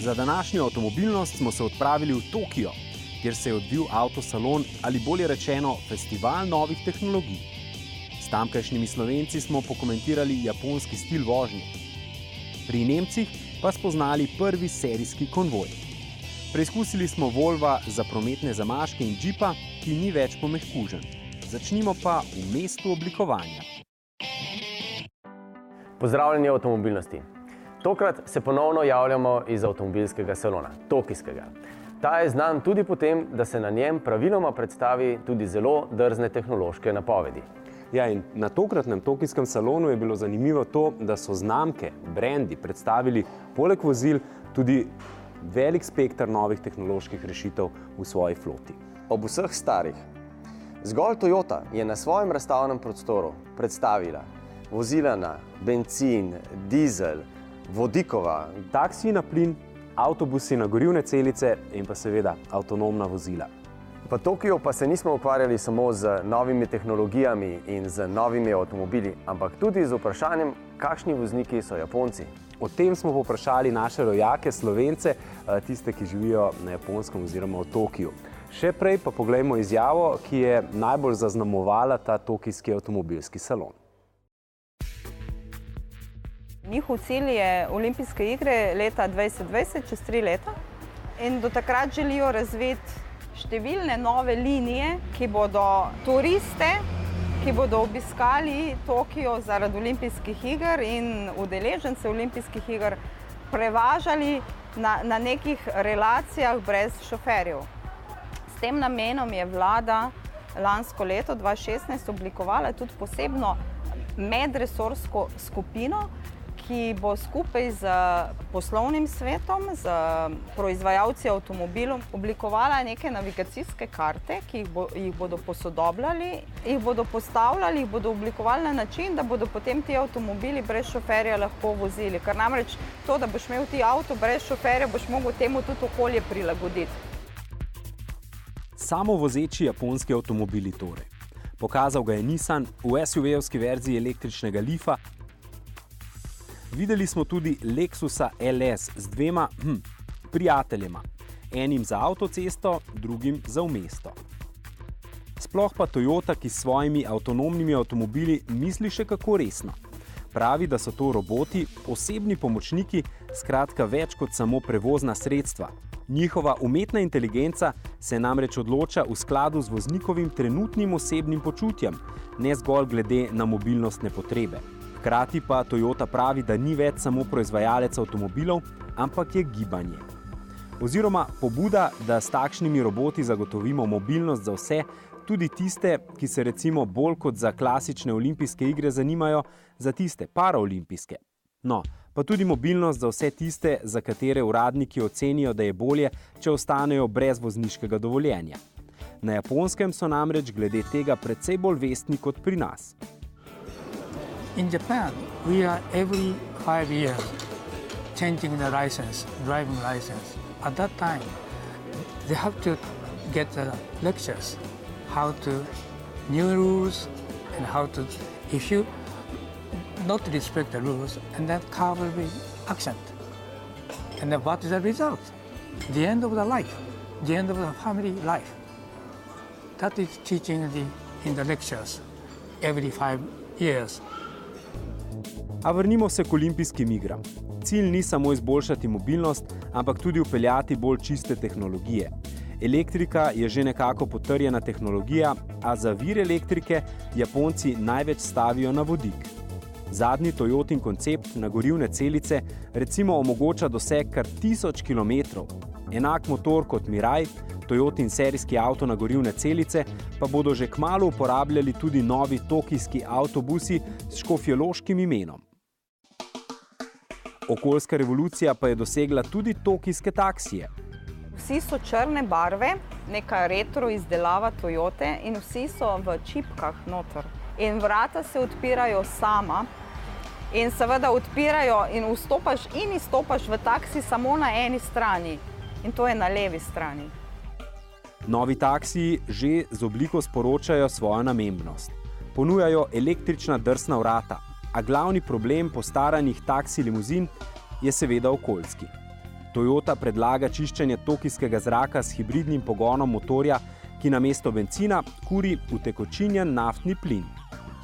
Za današnjo avtomobilnost smo se odpravili v Tokio, kjer se je odvil avtosalon ali bolje rečeno festival novih tehnologij. S tamkajšnjimi Slovenci smo pokomentirali japonski stil vožnje. Pri Nemcih pa spoznali prvi serijski konvoj. Preizkusili smo Volva za prometne zamaške in džipa, ki ni več pomehkužen. Začnimo pa v mestu oblikovanja. Pozdravljeni avtomobilnosti. Tokrat se ponovno javljamo iz avtomobilskega salona, tokijskega. Ta je znan tudi po tem, da se na njem praviloma predstavi tudi zelo drzne tehnološke napovedi. Ja, in na tokratnem tokijskem salonu je bilo zanimivo to, da so znamke, brendi predstavili poleg vozil tudi velik spektar novih tehnoloških rešitev v svoji floti. Ob vseh starih. Zgolj Toyota je na svojem razstavnem prostoru predstavila vozila na bencin, dizel, vodikova, taksiji na plin, avtobusi na gorivne celice in pa seveda avtonomna vozila. V Tokiu pa se nismo ukvarjali samo z novimi tehnologijami in z novimi avtomobili, ampak tudi z vprašanjem, kakšni vozniki so Japonci. O tem smo povprašali naše rojake, Slovence, tiste, ki živijo na Japonskem oziroma v Tokiju. Še prej pa poglejmo izjavo, ki je najbolj zaznamovala ta tokijski avtomobilski salon. Njihov cilj je olimpijske igre leta 2020, čez 3 leta. In do takrat želijo razviti številne nove linije, ki bodo turiste, ki bodo obiskali Tokio zaradi olimpijskih iger in udeležence olimpijskih iger prevažali na nekih relacijah brez šoferjev. S tem namenom je vlada lansko leto 2016 oblikovala tudi posebno medresorsko skupino, ki bo skupaj z poslovnim svetom, z proizvajalci avtomobilov oblikovala neke navigacijske karte, ki jih bodo posodobljali, jih bodo postavljali, jih bodo oblikovali na način, da bodo potem ti avtomobili brez šoferja lahko vozili. Ker namreč to, da boš imel ti avto brez šoferja, boš mogel temu tudi okolje prilagoditi. Samovozeči japonski avtomobili torej. Pokazal ga je Nissan v SUV-ovski verziji električnega Leafa. Videli smo tudi Lexusa LS z dvema prijateljema. Enim za avtocesto, drugim za v mesto. Sploh pa Toyota, ki s svojimi avtonomnimi avtomobili misli še kako resno. Pravi, da so to roboti, osebni pomočniki, skratka več kot samo prevozna sredstva. Njihova umetna inteligenca se namreč odloča v skladu z voznikovim trenutnim osebnim počutjem, ne zgolj glede na mobilnostne potrebe. Hkrati pa Toyota pravi, da ni več samo proizvajalec avtomobilov, ampak je gibanje. Oziroma pobuda, da s takšnimi roboti zagotovimo mobilnost za vse, tudi tiste, ki se recimo bolj kot za klasične olimpijske igre zanimajo za tiste paraolimpijske. No, pa tudi mobilnost za vse tiste, za katere uradniki ocenijo, da je bolje, če ostanejo brez vozniškega dovoljenja. Na Japonskem so namreč glede tega precej bolj vestni kot pri nas. In Japan, we are every 5 years changing the license, driving license. At that time, they have to get the lectures, how to new rules and how to, if you not respect the rules, and that car will be accident. And then what is the result? The end of the life, the end of the family life. That is teaching in the lectures every 5 years. A vrnimo se k olimpijskim igram. Cilj ni samo izboljšati mobilnost, ampak tudi vpeljati bolj čiste tehnologije. Elektrika je že nekako potrjena tehnologija, a za vir elektrike Japonci največ stavijo na vodik. Zadnji Toyotin koncept na gorivne celice recimo omogoča doseg kar 1000 km. Enak motor kot Mirai, Toyotin serijski avto na gorivne celice, pa bodo že kmalu uporabljali tudi novi tokijski avtobusi s škofjeloškim imenom. Okoljska revolucija pa je dosegla tudi tokijske taksije. Vsi so črne barve, neka retro izdelava Toyote in vsi so v čipkah noter. In vrata se odpirajo sama in seveda odpirajo in vstopaš in izstopaš v taksi samo na eni strani. In to je na levi strani. Novi taksiji že z obliko sporočajo svojo namembnost. Ponujajo električna drsna vrata, a glavni problem postaranih taksi limuzin je seveda okoljski. Toyota predlaga čiščenje tokijskega zraka s hibridnim pogonom motorja, ki namesto bencina kuri utekočinjen naftni plin.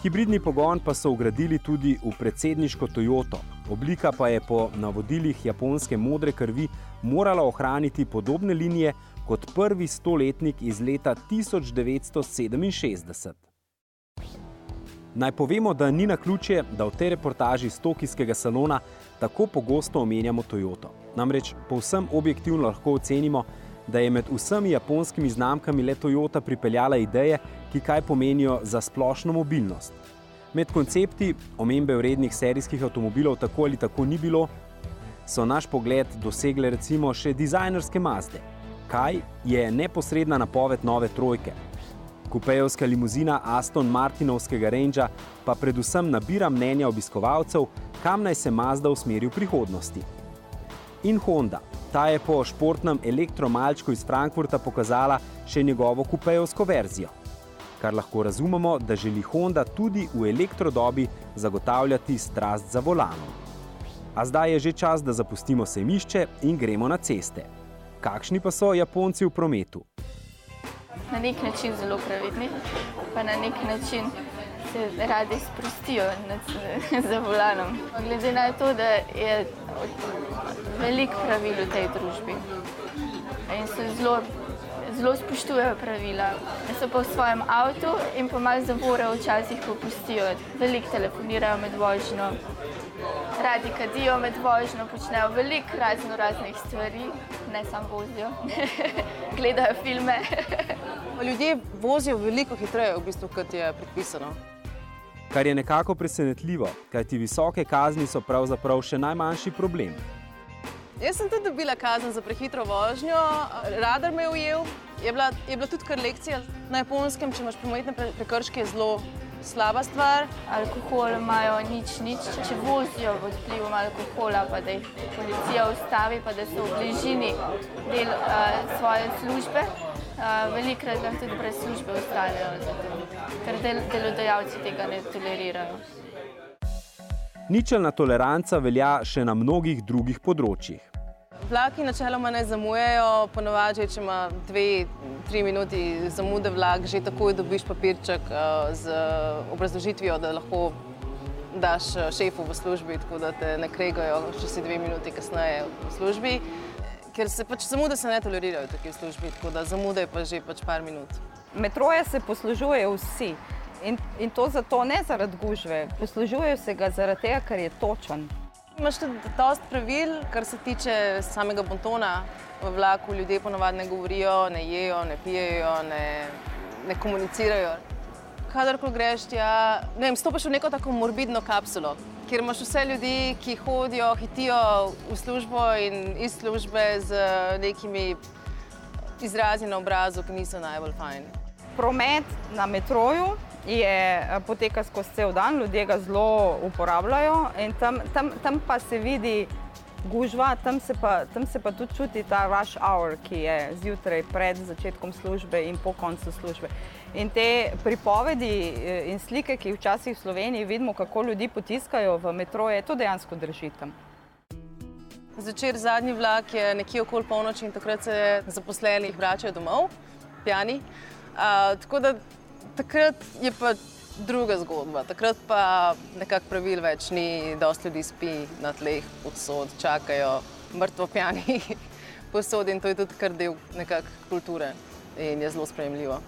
Hibridni pogon pa so vgradili tudi v predsedniško Toyoto. Oblika pa je po navodilih japonske modre krvi morala ohraniti podobne linije kot prvi 100-letnik iz leta 1967. Naj povemo, da ni naključje, da v tej reportaži iz tokijskega salona tako pogosto omenjamo Toyoto. Namreč povsem objektivno lahko ocenimo, da je med vsemi japonskimi znamkami le Toyota pripeljala ideje, ki kaj pomenijo za splošno mobilnost. Med koncepti, omembe vrednih serijskih avtomobilov tako ali tako ni bilo, so naš pogled dosegle recimo še dizajnerske Mazde. Kaj je neposredna napoved nove trojke? Kupejevska limuzina Aston Martinovskega Rangea pa predvsem nabira mnenja obiskovalcev, kam naj se Mazda usmeri v prihodnosti. In Honda. Ta je po športnem elektromalčku iz Frankfurta pokazala še njegovo kupejevsko verzijo. Kar lahko razumemo, da želi Honda tudi v elektrodobi zagotavljati strast za volanom. A zdaj je že čas, da zapustimo sejmišče in gremo na ceste. Kakšni pa so Japonci v prometu? Na nek način zelo previdni, pa na nek način se radi sprostijo za volanom. Glede na to, da je veliko pravil v tej družbi in se zelo spoštujejo pravila. So pa v svojem avtu in pa malo zavore včasih popustijo. Veliko telefonirajo med vožnjo, radi kadijo med vožnjo, počnejo veliko raznih stvari, ne samo vozijo, gledajo filme. Ljudje vozijo veliko hitreje, v bistvu, kot je predpisano. Kar je nekako presenetljivo, kajti visoke kazni so pravzaprav še najmanjši problem. Jaz sem tudi dobila kazen za prehitro vožnjo, radar me je ujel, je bila tudi kar lekcija. Na Japonskem, če imaš prometne prekrške, je zelo slaba stvar. Alkohol imajo nič, če vozijo pod vplivom alkohola, pa da jih policija ustavi, pa da so v bližini del svoje službe. Velikokrat lahko tudi brez službe ostanejo, ker delodajalci tega ne tolerirajo. Ničelna toleranca velja še na mnogih drugih področjih. Vlaki načeloma ne zamujajo, ponovadi, če ima 2-3 minuti zamude vlak, že takoj dobiš papirček z obrazložitvijo, da lahko daš šefu v službi, tako da te ne kregajo, če si 2 minuti kasneje v službi. Ker se zamude se ne tolerirajo v taki službi, tako da zamude je pa že par minut. Metroje se poslužujejo vsi in to zato ne zaradi gužve, poslužujejo se ga zaradi tega, ker je točen. Imaš tudi dosti pravil, kar se tiče samega bontona v vlaku. Ljudje ponovadi ne govorijo, ne jejo, ne pijejo, ne komunicirajo. Kadarkoli greš tja, stopiš v neko tako morbidno kapsulo, kjer imaš vse ljudi, ki hodijo, hitijo v službo in iz službe z nekimi izrazi na obrazu, ki niso najbolj fajn. Promet na metroju poteka skozi cel dan, ljudje ga zelo uporabljajo in tam pa se vidi gužva, tam se pa tudi čuti ta rush hour, ki je zjutraj pred začetkom službe in po koncu službe. In te pripovedi in slike, ki včasih v Sloveniji vidimo, kako ljudi potiskajo v metroje, to dejansko drži tam. Zvečer zadnji vlak je nekje okoli polnoči in takrat se zaposleni vračajo domov, pijani. Tako da takrat je pa druga zgodba. Takrat pa nekako pravil več ni, dosti ljudi spi na tleh povsod, čakajo mrtvo pijani povsod in to je tudi kar del nekak kulture in je zelo sprejemljivo.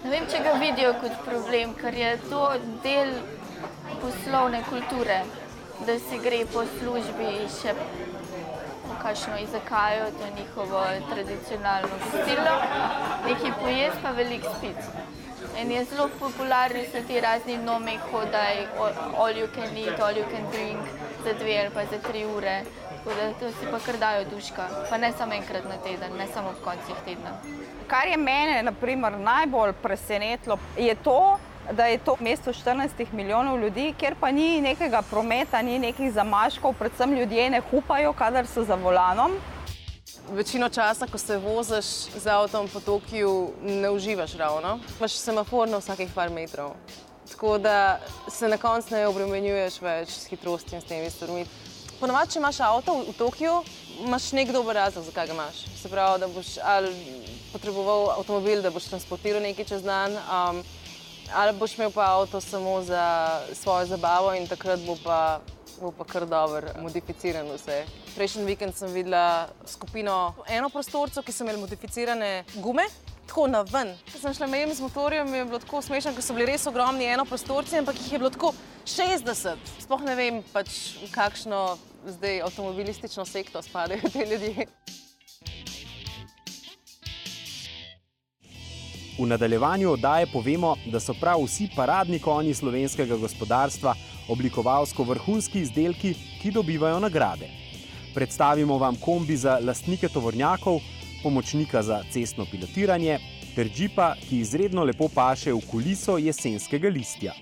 Ne vem, če ga vidijo kot problem, ker je to del poslovne kulture, da se gre po službi še po kakšno izakajo, to je njihovo tradicionalno kosilo, nekaj pojesti pa veliko spiti. In je zelo popularni so ti razni nomi hodaj, all you can eat, all you can drink, za 2 ali pa za 3 ure. Tako da to si pa kar dajo duška, pa ne samo enkrat na teden, ne samo ob koncih tedna. Kar je mene naprimer najbolj presenetilo, je to, da je to mesto 14 milijonov ljudi, kjer pa ni nekega prometa, ni nekih zamaškov, predvsem ljudje ne hupajo, kadar so za volanom. Večino časa, ko se voziš z avtom po Tokiju, ne uživaš ravno. Imaš semafor na vsakih par metrov. Tako da se na koncu ne obremenjuješ več s hitrostjo in s temi stvarmi. Ponovadi, če imaš avto v Tokiju, imaš nek dober razlog, zakaj ga imaš. Se pravi, da boš ali potreboval avtomobil, da boš transportiral nekaj čez dan, ali boš imel pa avto samo za svojo zabavo in takrat bo pa kar dobro modificiran vse. Prejšnji vikend sem videla skupino enoprostorcev, ki so imeli modificirane gume, tako na ven. Ko sem šla mejem z motorjem, je bilo tako smešno, ker so bili res ogromni enoprostorci, ampak jih je bilo tako 60. Sploh ne vem, pač v kakšno zdaj avtomobilistično sekto spadajo ti ljudje. V nadaljevanju oddaje povemo, da so prav vsi paradni konji slovenskega gospodarstva oblikovalsko vrhunski izdelki, ki dobivajo nagrade. Predstavimo vam kombi za lastnike tovornjakov, pomočnika za cestno pilotiranje ter džipa, ki izredno lepo paše v kuliso jesenskega listja.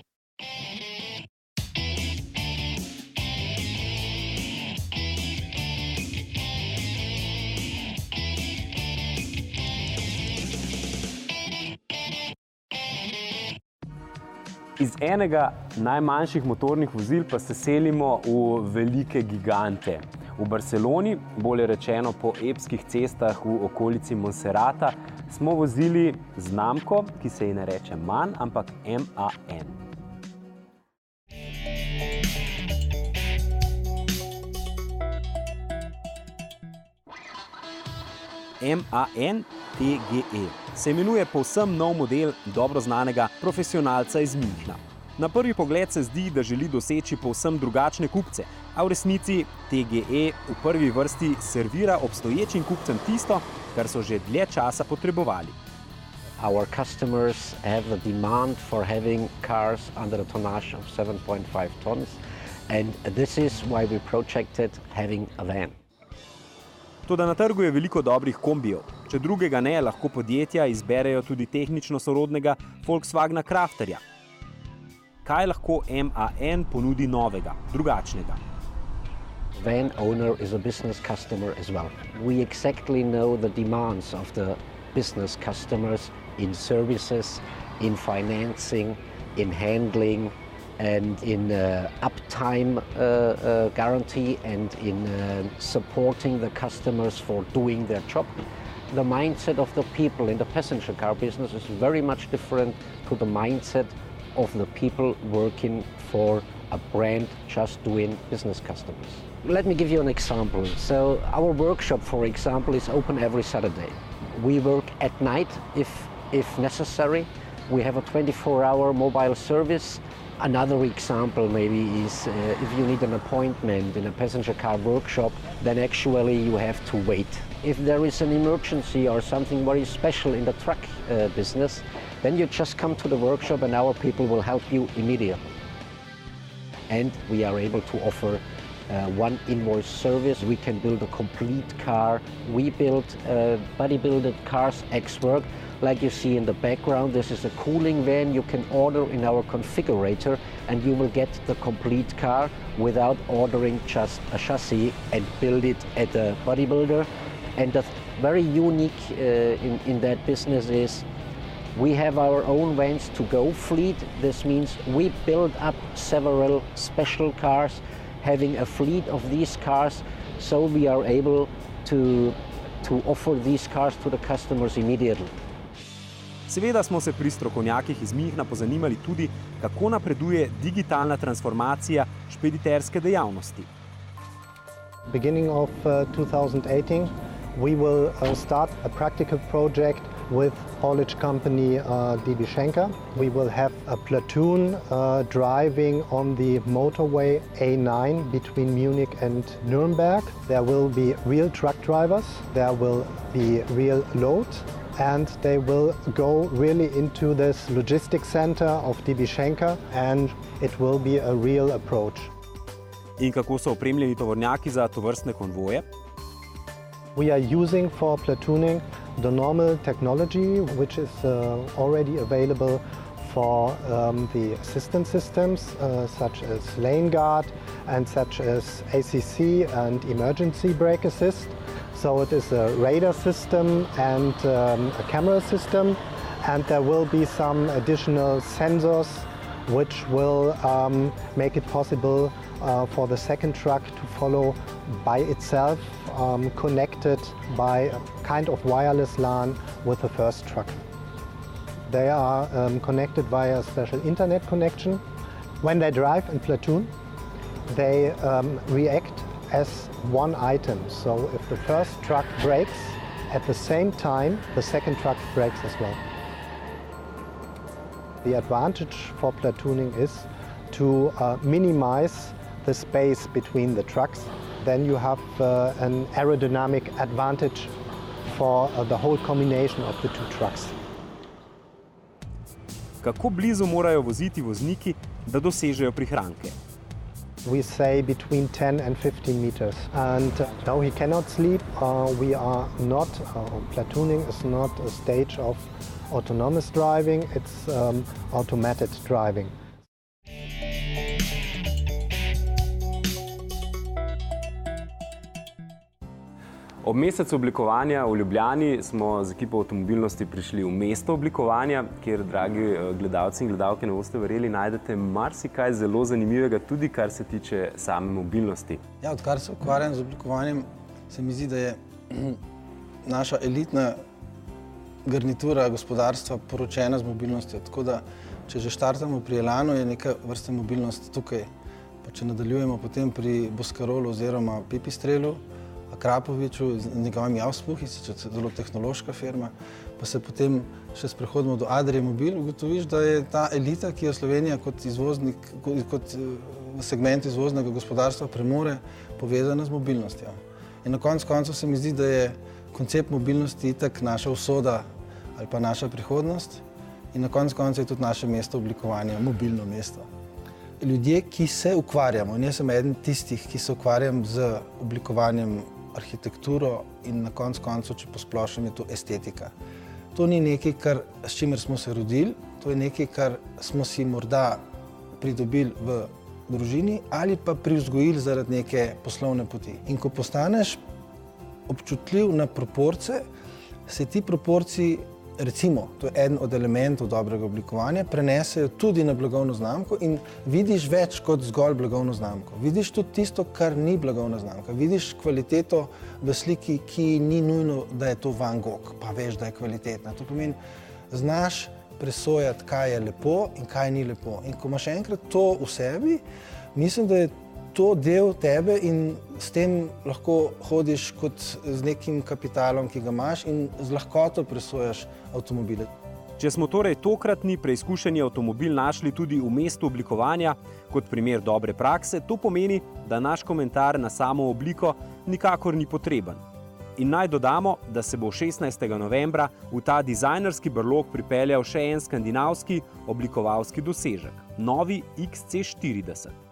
Iz enega najmanjših motornih vozil pa se selimo v velike gigante. V Barceloni, bolje rečeno po epskih cestah v okolici Montserrata, smo vozili znamko, ki se ji ne reče MAN, ampak MAN. MAN TGE se imenuje povsem nov model dobro znanega profesionalca iz Münchna. Na prvi pogled se zdi, da želi doseči povsem drugačne kupce, a v resnici TGE v prvi vrsti servira obstoječim kupcem tisto, kar so že dlje časa potrebovali. Our customers have the demand for having cars under a tonnage of 7.5 tons, and this is why we projected having a van. Toda na trgu je veliko dobrih kombijev. Če drugega ne, lahko podjetja izberejo tudi tehnično sorodnega Volkswagena Crafterja. Kaj lahko MAN ponudi novega, drugačnega? Van owner is a business customer as well. We exactly know the demands of the business customers in services, in financing, in handling, and in uptime guarantee and in supporting the customers for doing their job. The mindset of the people in the passenger car business is very much different to the mindset of the people working for a brand just doing business customers. Let me give you an example. So our workshop, for example, is open every Saturday. We work at night if necessary. We have a 24-hour mobile service. Another example maybe is if you need an appointment in a passenger car workshop, then actually you have to wait. If there is an emergency or something very special in the truck business, then you just come to the workshop and our people will help you immediately. And we are able to offer one invoice service. We can build a complete car. We build body-builded cars, X-Work. Like you see in the background, this is a cooling van you can order in our configurator and you will get the complete car without ordering just a chassis and build it at a bodybuilder. And the very unique in that business is we have our own vans to go fleet. This means we build up several special cars, having a fleet of these cars, so we are able to offer these cars to the customers immediately. Seveda smo se pri strokovnjakih iz Münchna pozanimali tudi, kako napreduje digitalna transformacija špediterske dejavnosti. Beginning of 2018, we will start a practical project with haulage company DB Schenker. We will have a platoon driving on the motorway A9 between Munich and Nuremberg. There will be real truck drivers, there will be real load, and they will go really into this logistics center of DB Schenker, and it will be a real approach. In kako so opremljeni tovornjaki za tovrstne konvoje? We are using for platooning the normal technology, which is already available for the assistance systems, such as lane guard and such as ACC and emergency brake assist. So it is a radar system and a camera system, and there will be some additional sensors which will make it possible for the second truck to follow by itself connected by a kind of wireless LAN with the first truck. They are connected via a special internet connection. When they drive in platoon, they react as one item. So if the first truck brakes, at the same time, the second truck brakes as well. The advantage for platooning is to minimize the space between the trucks. Then you have an aerodynamic advantage for the whole combination of the two trucks. Kako blizu morajo voziti vozniki, da dosežejo prihranke? We say between 10 and 15 meters. And no, he cannot sleep. We are not, platooning is not a stage of autonomous driving, it's automated driving. Ob mesecu oblikovanja v Ljubljani smo z ekipo avtomobilnosti prišli v mesto oblikovanja, kjer, dragi gledalci in gledalke, ne boste verjeli, najdete marsikaj zelo zanimivega, tudi kar se tiče same mobilnosti. Ja, odkar se ukvarjam z oblikovanjem, se mi zdi, da je naša elitna garnitura gospodarstva poročena z mobilnostjo. Tako da, če že štartamo pri Elanu, je neka vrsta mobilnost tukaj. Pa če nadaljujemo potem pri Boscarolu oziroma Pipistrelu, Krapoviču, z njegovimi Auspuhi, zelo tehnološka firma, pa se potem še sprehodimo do Adrie Mobil, ugotoviš, da je ta elita, ki jo Slovenija kot izvoznik, kot segment izvoznega gospodarstva premore, povezana z mobilnostjo. In na koncu koncev se mi zdi, da je koncept mobilnosti itak naša usoda ali pa naša prihodnost in na koncu koncev je tudi naše mesto oblikovanja, mobilno mesto. Ljudje, ki se ukvarjamo, in jaz sem eden tistih, ki se ukvarjam z oblikovanjem arhitekturo in na koncu koncev, če posplošim, je to estetika. To ni nekaj, s čimer smo se rodili, to je nekaj, kar smo si morda pridobili v družini ali pa privzgojili zaradi neke poslovne poti. In ko postaneš občutljiv na proporce, se ti proporci, recimo, to je eden od elementov dobrega oblikovanja, prenesejo tudi na blagovno znamko in vidiš več kot zgolj blagovno znamko. Vidiš tudi tisto, kar ni blagovna znamka. Vidiš kvaliteto v sliki, ki ni nujno, da je to Van Gogh, pa veš, da je kvalitetna. To pomeni, znaš presojati, kaj je lepo in kaj ni lepo. In ko imaš enkrat to v sebi, mislim, da je to del tebe in s tem lahko hodiš kot z nekim kapitalom, ki ga imaš in z lahkoto presojaš avtomobile. Če smo torej tokratni preizkušeni avtomobil našli tudi v mestu oblikovanja kot primer dobre prakse, to pomeni, da naš komentar na samo obliko nikakor ni potreben. In naj dodamo, da se bo 16. novembra v ta dizajnerski brlog pripeljal še en skandinavski oblikovalski dosežek, novi XC40.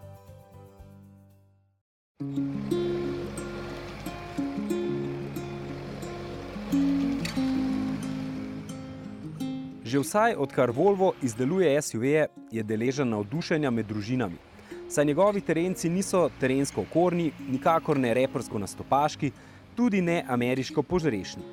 Že vsaj odkar Volvo izdeluje SUV-je, je deležen navdušenja med družinami. Saj njegovi terenci niso terensko okorni, nikakor ne repersko nastopaški, tudi ne ameriško požrešni.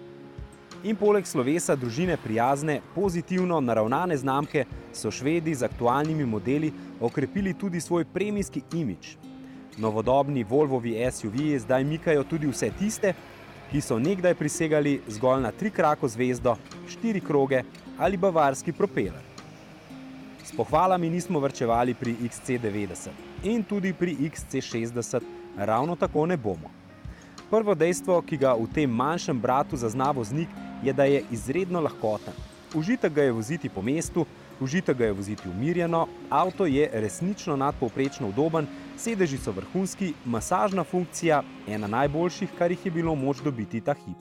In poleg slovesa družine prijazne, pozitivno naravnane znamke so Švedi z aktualnimi modeli okrepili tudi svoj premijski imidž. Novodobni Volvovi SUV-ji zdaj mikajo tudi vse tiste, ki so nekdaj prisegali zgolj na 3-krako zvezdo, 4 kroge ali bavarski propeler. S pohvalami nismo varčevali pri XC90 in tudi pri XC60 ravno tako ne bomo. Prvo dejstvo, ki ga v tem manjšem bratu zazna voznik, je, da je izredno lahkoten. Užitek ga je voziti po mestu, užitek ga je voziti umirjeno, avto je resnično nadpovprečno udoben, sedeži so vrhunski, masažna funkcija, ena najboljših, kar jih je bilo moč dobiti ta hip.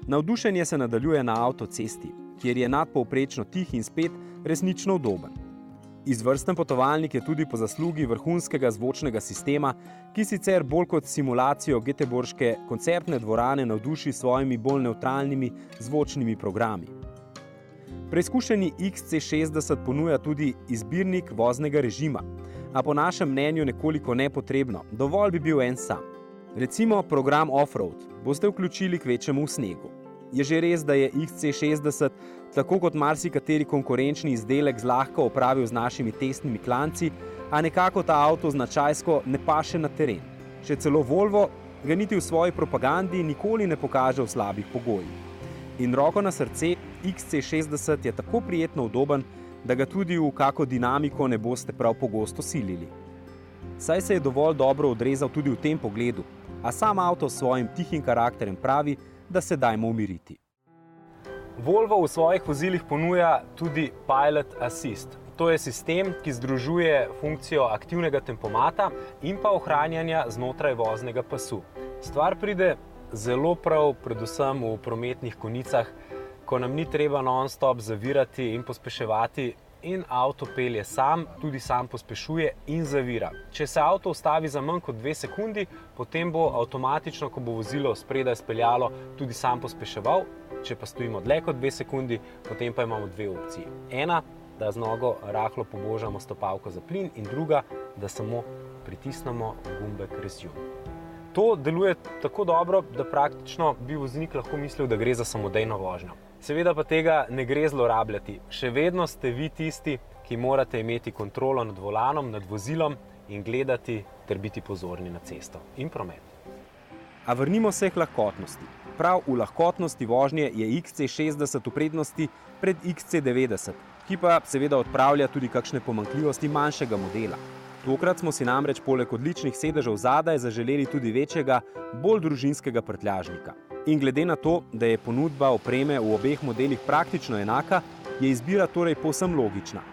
Navdušenje se nadaljuje na avtocesti, kjer je nadpovprečno tih in spet resnično udoben. Izvrsten potovalnik je tudi po zaslugi vrhunskega zvočnega sistema, ki sicer bolj kot simulacijo göteborške koncertne dvorane navduši s svojimi bolj nevtralnimi zvočnimi programi. Preizkušeni XC60 ponuja tudi izbirnik voznega režima, a po našem mnenju nekoliko nepotrebno, dovolj bi bil en sam. Recimo program Offroad boste vključili kvečemu v snegu. Je že res, da je XC60, tako kot marsikateri konkurenčni izdelek, zlahka opravil z našimi testnimi klanci, a nekako ta avto značajsko ne paše na teren. Še celo Volvo ga niti v svoji propagandi nikoli ne pokaže v slabih pogojih. In roko na srce, XC60 je tako prijetno udoben, da ga tudi v kako dinamiko ne boste prav pogosto silili. Saj se je dovolj dobro odrezal tudi v tem pogledu, a sam avto s svojim tihim karakterjem pravi, da se dajmo umiriti. Volvo v svojih vozilih ponuja tudi Pilot Assist. To je sistem, ki združuje funkcijo aktivnega tempomata in pa ohranjanja znotraj voznega pasu. Stvar pride zelo prav, predvsem v prometnih konicah, ko nam ni treba non-stop zavirati in pospeševati in avto pelje sam, tudi sam pospešuje in zavira. Če se avto ustavi za manj kot 2 sekundi, potem bo avtomatično, ko bo vozilo spredaj speljalo, tudi sam pospeševal. Če pa stojimo dlje kot 2 sekundi, potem pa imamo 2 opcije. Ena, da z nogo rahlo pobožamo stopalko za plin in druga, da samo pritisnemo gumbek Resume. To deluje tako dobro, da praktično bi voznik lahko mislil, da gre za samodejno vožnjo. Seveda pa tega ne gre zlorabljati. Še vedno ste vi tisti, ki morate imeti kontrolo nad volanom, nad vozilom in gledati ter biti pozorni na cesto in promet. A vrnimo se k lahkotnosti. Prav v lahkotnosti vožnje je XC60 v prednosti pred XC90, ki pa seveda odpravlja tudi kakšne pomanjkljivosti manjšega modela. Tokrat smo si namreč poleg odličnih sedežev zadaj zaželeli tudi večjega, bolj družinskega prtljažnika. In glede na to, da je ponudba opreme v obeh modelih praktično enaka, je izbira torej povsem logična.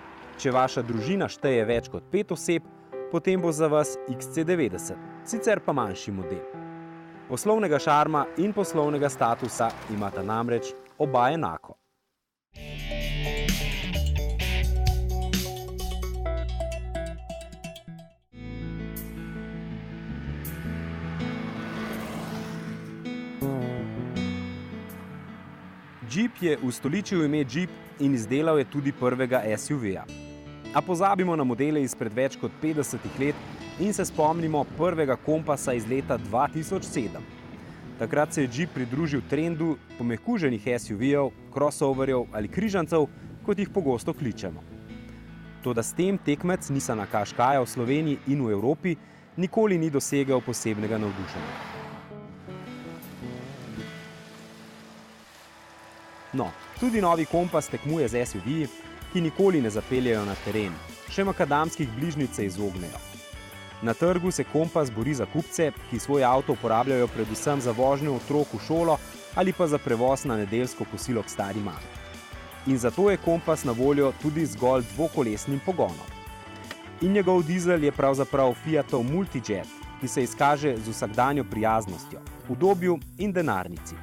Če vaša družina šteje več kot 5 oseb, potem bo za vas XC90, sicer pa manjši model. Poslovnega šarma in poslovnega statusa imata namreč oba enako. Jeep je ustoličil ime Jeep in izdelal je tudi prvega SUV-ja. A pozabimo na modele izpred več kot 50 let in se spomnimo prvega kompasa iz leta 2007. Takrat se je Jeep pridružil trendu pomehkuženih SUV-jev, crossoverjev ali križancev, kot jih pogosto kličemo. Toda s tem tekmec Nissana Qashqaia v Sloveniji in v Evropi nikoli ni dosegel posebnega navdušenja. No, tudi novi kompas tekmuje z SUV-ji, ki nikoli ne zapeljajo na teren, še makadamskih bližnjic se izognejo. Na trgu se kompas bori za kupce, ki svoj avto uporabljajo predvsem za vožnjo otrok v šolo ali pa za prevoz na nedeljsko kosilo k stari mami. In zato je kompas na voljo tudi zgolj dvokolesnim pogonom. In njegov dizel je pravzaprav Fiatov Multijet, ki se izkaže z vsakdanjo prijaznostjo, udobju in denarnici.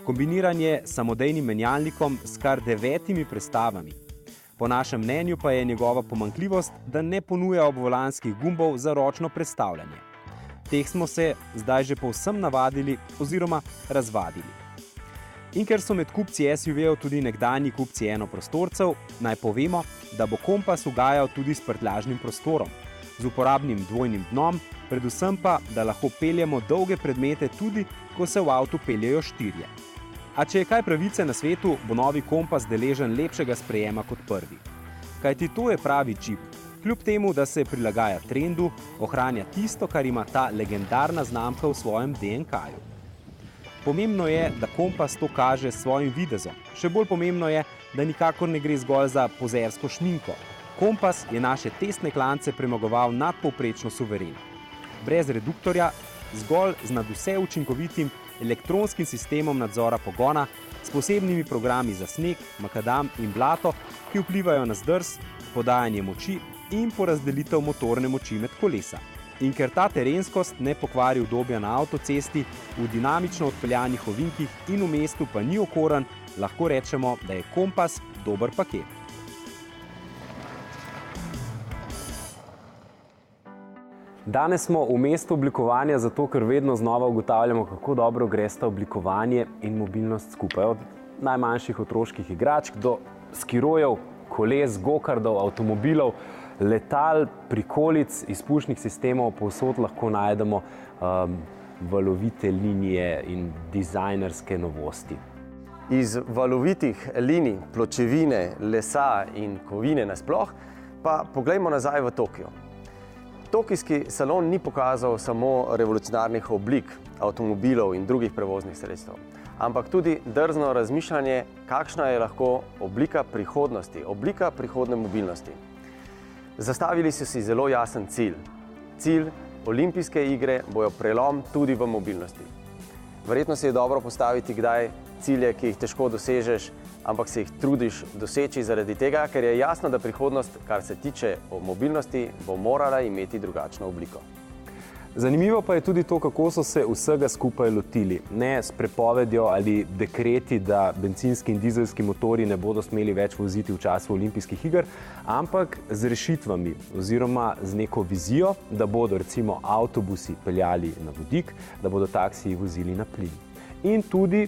Kombiniranje s samodejnim menjalnikom s kar 9 prestavami. Po našem mnenju pa je njegova pomanjkljivost, da ne ponuja obvolanskih gumbov za ročno prestavljanje. Teh smo se zdaj že povsem navadili oziroma razvadili. In ker so med kupci SUV-jev tudi nekdanji kupci enoprostorcev, naj povemo, da bo kompas ugajal tudi s prtljažnim prostorom, z uporabnim dvojnim dnom, predvsem pa, da lahko peljemo dolge predmete tudi, ko se v avtu peljejo 4. A če je kaj pravice na svetu, bo novi kompas deležen lepšega sprejema kot prvi. Kajti to je pravi Jeep. Kljub temu, da se prilagaja trendu, ohranja tisto, kar ima ta legendarna znamka v svojem DNK-ju. Pomembno je, da kompas to kaže s svojim videzom. Še bolj pomembno je, da nikakor ne gre zgolj za pozersko šminko. Kompas je naše testne klance premagoval nadpovprečno suvereno. Brez reduktorja, zgolj z nadvse učinkovitim elektronskim sistemom nadzora pogona, s posebnimi programi za sneg, makadam in blato, ki vplivajo na zdrs, podajanje moči in porazdelitev motorne moči med kolesa. In ker ta terenskost ne pokvari udobja na avtocesti, v dinamično odpeljanih ovinkih in v mestu pa ni okoren, lahko rečemo, da je kompas dober paket. Danes smo v mestu oblikovanja zato, ker vedno znova ugotavljamo, kako dobro gresta oblikovanje in mobilnost skupaj. Od najmanjših otroških igračk do skirojev, koles, gokardov, avtomobilov, letal, prikolic, izpušnih sistemov, povsod lahko najdemo valovite linije in dizajnerske novosti. Iz valovitih linij, pločevine, lesa in kovine nasploh pa poglejmo nazaj v Tokio. Tokijski salon ni pokazal samo revolucionarnih oblik avtomobilov in drugih prevoznih sredstev, ampak tudi drzno razmišljanje, kakšna je lahko oblika prihodnosti, oblika prihodne mobilnosti. Zastavili so si zelo jasen cilj. Cilj olimpijske igre bojo prelom tudi v mobilnosti. Verjetno se je dobro postaviti kdaj cilje, ki jih težko dosežeš, ampak se jih trudiš doseči zaradi tega, ker je jasno, da prihodnost, kar se tiče mobilnosti, bo morala imeti drugačno obliko. Zanimivo pa je tudi to, kako so se vsega skupaj lotili. Ne s prepovedjo ali dekreti, da bencinski in dizelski motori ne bodo smeli več voziti v času olimpijskih iger, ampak z rešitvami oziroma z neko vizijo, da bodo recimo avtobusi peljali na vodik, da bodo taksiji vozili na plin. In tudi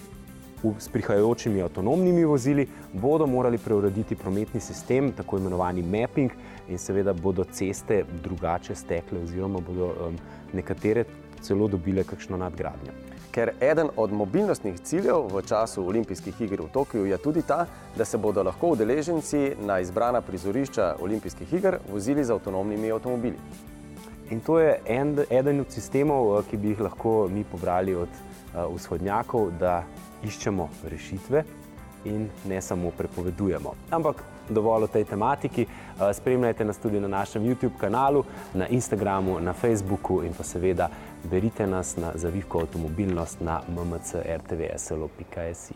s prihajajočimi avtonomnimi vozili bodo morali preurediti prometni sistem, tako imenovani mapping, in seveda bodo ceste drugače stekle oziroma bodo nekatere celo dobile kakšno nadgradnjo. Ker eden od mobilnostnih ciljev v času olimpijskih iger v Tokiu je tudi ta, da se bodo lahko udeleženci na izbrana prizorišča olimpijskih iger vozili z avtonomnimi avtomobili. In to je eden od sistemov, ki bi jih lahko mi pobrali od vzhodnjakov, da iščemo rešitve in ne samo prepovedujemo. Ampak dovolj o tej tematiki. Spremljajte nas tudi na našem YouTube kanalu, na Instagramu, na Facebooku in pa seveda berite nas na Zavihko avtomobilnost na mmcrtvslo.si.